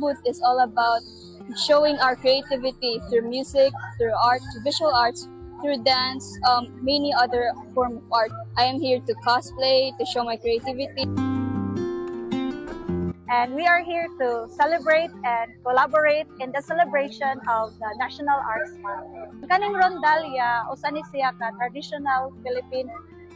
booth is all about showing our creativity through music, through art, through visual arts, through dance, many other form of art. I am here to cosplay, to show my creativity. And we are here to celebrate and collaborate in the celebration of the National Arts Month. Kaning rondalya, usa ni siya ka traditional Philippine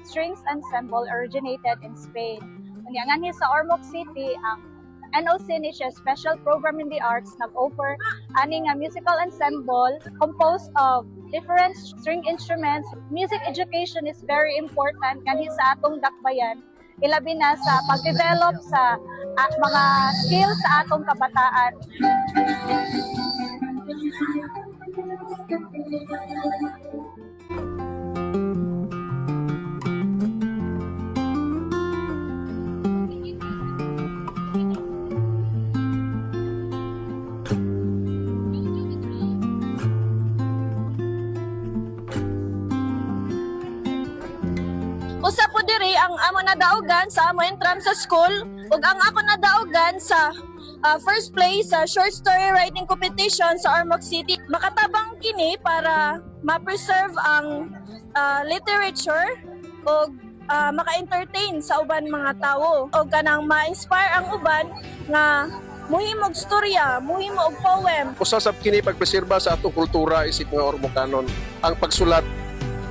strings ensemble originated in Spain. Unya nga ni sa Ormoc City, ang NOC ni siya Special Program in the Arts nag-offer ani nga musical ensemble composed of different string instruments. Music education is very important kanhi sa atong dakbayan, ilabi na sa pag-develop sa mga skills sa atong kabataan. Usa po diri ang amo nadaugan sa amo entrance sa school ug ang ako nadaugan sa first place sa short story writing competition sa Ormoc City. Makatabang kini para ma-preserve ang literature ug maka-entertain sa uban mga tawo ug kanang ma-inspire ang uban nga muhimog storya, muhimo og poem. Usa sab kini pagpreserba sa atong kultura isip nga Ormocanon. Ang pagsulat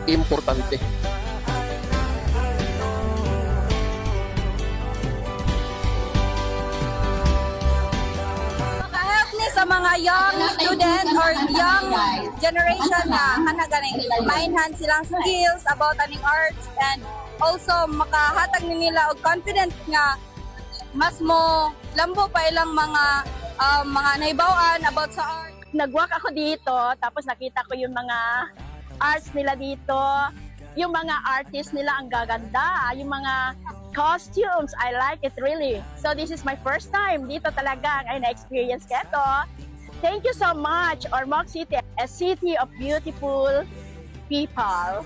importante. Sa mga young student or young generation na ganing ma-enhance silang skills about aning arts and also makahatag ni nila og confident nga mas mo lambo pa ilang mga nahibaw-an about sa art. Nag-walk ako dito, tapos nakita ko yung mga arts nila dito, yung mga artists nila ang gaganda, yung mga costumes, I like it really. So this is my first time dito talaga ay na-experience ko ito. Thank you so much, Ormoc City, a city of beautiful people.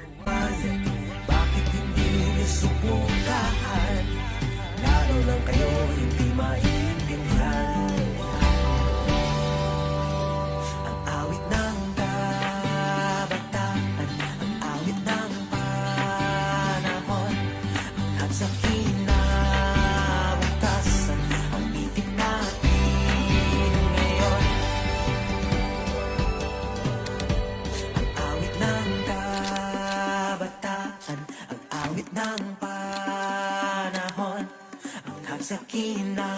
Bakit hindi niyo subukan? Lalo lang kayo hindi maintindihan. Ang awit ng kabataan, ang awit ng panahon, ang nagsakin na butasan, ang titig natin ngayon. Ang awit ng kabataan, ang awit ng panahon, ang nagsakin na